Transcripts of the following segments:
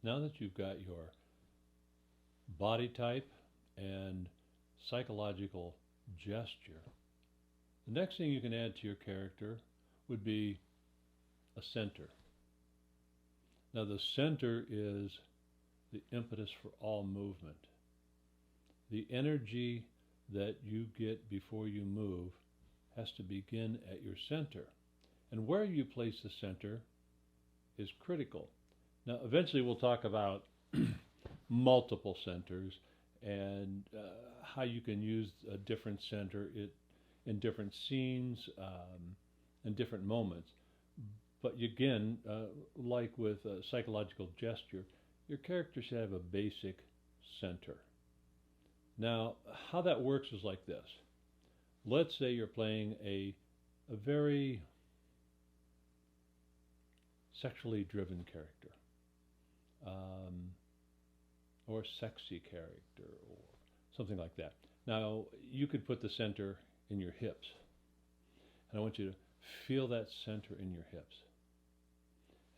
Now that you've got your body type and psychological gesture, the next thing you can add to your character would be a center. Now, the center is the impetus for all movement. The energy that you get before you move has to begin at your center. And where you place the center is critical. Now, eventually, we'll talk about multiple centers and how you can use a different center in different scenes and different moments. But again, like with psychological gesture, your character should have a basic center. Now, how that works is like this. Let's say you're playing a very sexually driven character, or a sexy character, or something like that. Now, you could put the center in your hips, and I want you to feel that center in your hips.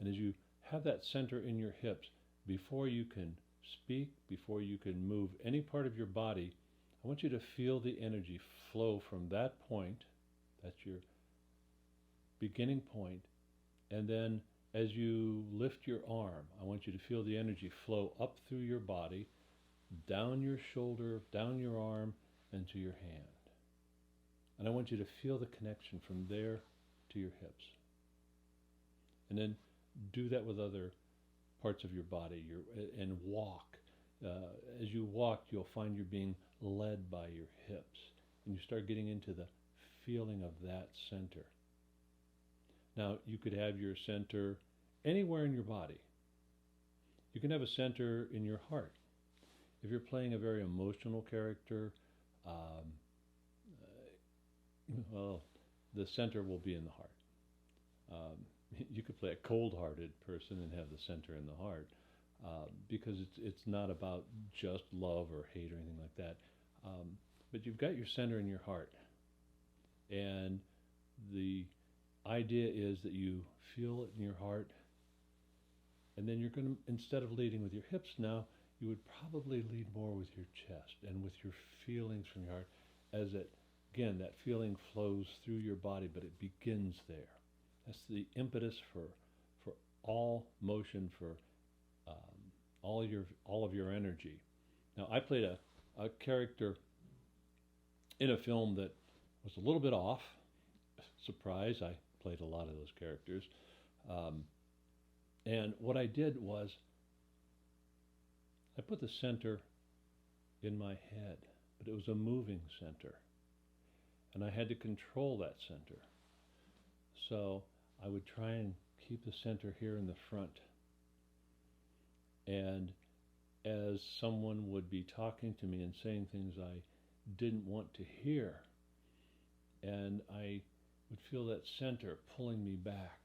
And as you have that center in your hips, before you can speak, before you can move any part of your body, I want you to feel the energy flow from that point, that's your beginning point, and then as you lift your arm, I want you to feel the energy flow up through your body, down your shoulder, down your arm, and to your hand. And I want you to feel the connection from there to your hips. And then do that with other parts of your body and walk. As you walk, you'll find you're being led by your hips. And you start getting into the feeling of that center. Now, you could have your center anywhere in your body. You can have a center in your heart. If you're playing a very emotional character, well, the center will be in the heart. You could play a cold-hearted person and have the center in the heart, because it's not about just love or hate or anything like that. But you've got your center in your heart. And the idea is that you feel it in your heart, and then you're going to, instead of leading with your hips now, you would probably lead more with your chest and with your feelings from your heart, as it, again, that feeling flows through your body, but it begins there. That's the impetus for all motion, for all of your energy. Now, I played a character in a film that was a little bit off. Surprise, I played a lot of those characters. And what I did was I put the center in my head, but it was a moving center. And I had to control that center. So I would try and keep the center here in the front. And as someone would be talking to me and saying things I didn't want to hear, and I would feel that center pulling me back,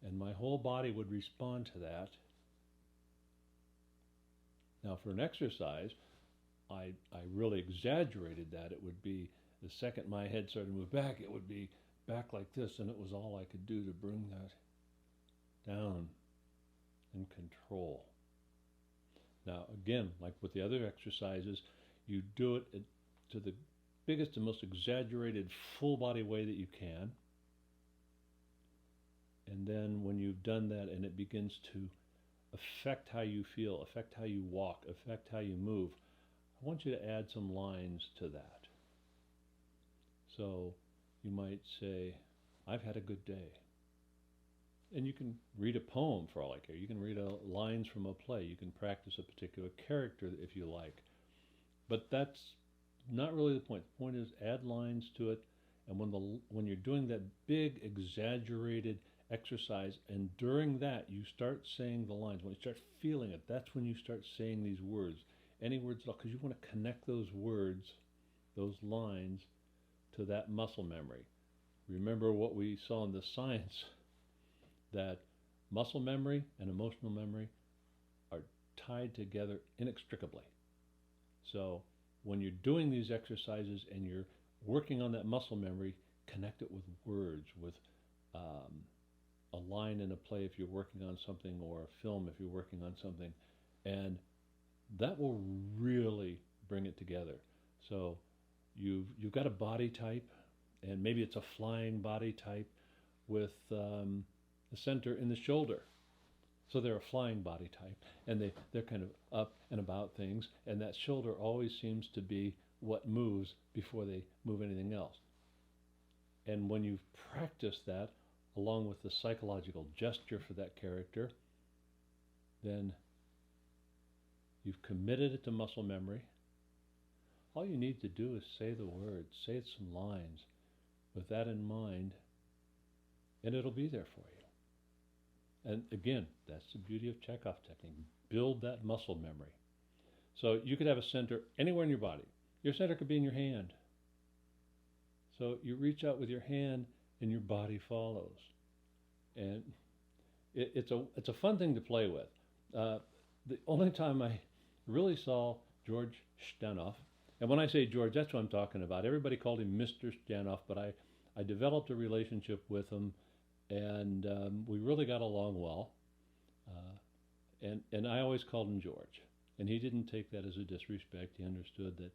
and my whole body would respond to that. Now, for an exercise, I really exaggerated that. It would be the second my head started to move back, it would be back like this, and it was all I could do to bring that down and control. Now, again, like with the other exercises, you do it to the biggest and most exaggerated full body way that you can. And then when you've done that and it begins to affect how you feel, affect how you walk, affect how you move, I want you to add some lines to that. So you might say, I've had a good day. And you can read a poem for all I care. You can read lines from a play. You can practice a particular character if you like. But that's not really the point. The point is add lines to it. And when you're doing that big, exaggerated exercise, and during that you start saying the lines, when you start feeling it, that's when you start saying these words. Any words at all, because you want to connect those words, those lines, to that muscle memory. Remember what we saw in the science, that muscle memory and emotional memory are tied together inextricably. So when you're doing these exercises and you're working on that muscle memory, connect it with words, with a line in a play if you're working on something, or a film if you're working on something, and that will really bring it together. So you've got a body type, and maybe it's a flying body type with the center in the shoulder. So they're a flying body type, and they're kind of up and about things, and that shoulder always seems to be what moves before they move anything else. And when you've practiced that, along with the psychological gesture for that character, then you've committed it to muscle memory. All you need to do is say the words, say some lines with that in mind, and it'll be there for you. And again, that's the beauty of Chekhov technique. Build that muscle memory. So you could have a center anywhere in your body. Your center could be in your hand. So you reach out with your hand and your body follows. And it's a fun thing to play with. The only time I really saw George Stanov, and when I say George, that's what I'm talking about. Everybody called him Mr. Stanov, but I developed a relationship with him, and we really got along well. And I always called him George. And he didn't take that as a disrespect. He understood that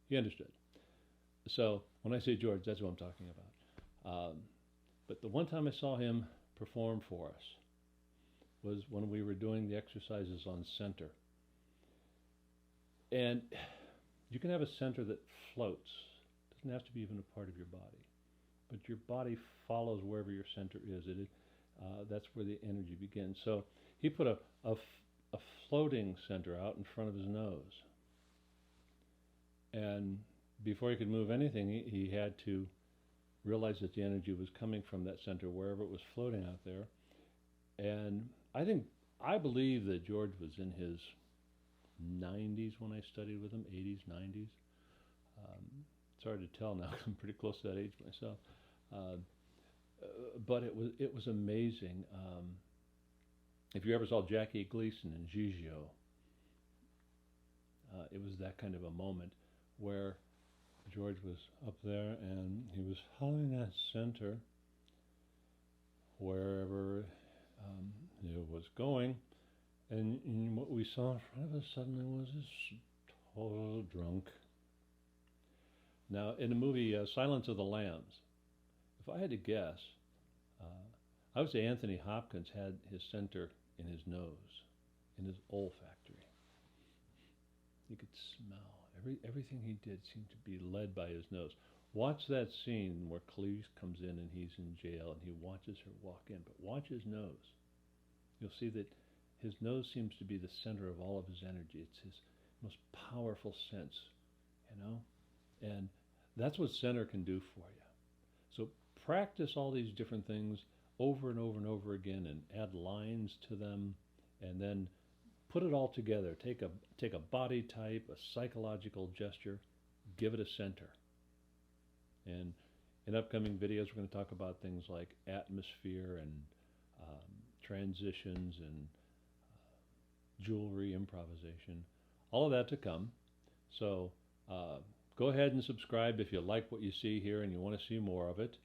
he understood. So when I say George, that's what I'm talking about. But the one time I saw him perform for us was when we were doing the exercises on center. And you can have a center that floats. It doesn't have to be even a part of your body. But your body follows wherever your center is. That's where the energy begins. So he put a floating center out in front of his nose. And before he could move anything, he had to realize that the energy was coming from that center, wherever it was floating out there. And I believe that George was in his 90s when I studied with him, 80s, 90s. It's hard to tell now. I'm pretty close to that age myself. But it was amazing. If you ever saw Jackie Gleason in Gigio, it was that kind of a moment where George was up there and he was following that center wherever it was going. And what we saw in front of us suddenly was this total drunk. Now, in the movie Silence of the Lambs, if I had to guess, I would say Anthony Hopkins had his center in his nose, in his olfactory. You could smell. Everything he did seemed to be led by his nose. Watch that scene where Cleese comes in and he's in jail and he watches her walk in, but watch his nose. You'll see that his nose seems to be the center of all of his energy. It's his most powerful sense, And that's what center can do for you. So practice all these different things over and over and over again, and add lines to them, and then put it all together. Take a body type, a psychological gesture, give it a center. And in upcoming videos, we're going to talk about things like atmosphere and transitions and jewelry, improvisation, all of that to come. So go ahead and subscribe if you like what you see here and you want to see more of it.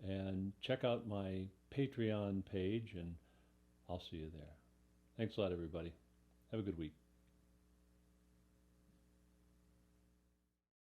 And check out my Patreon page, and I'll see you there. Thanks a lot, everybody. Have a good week.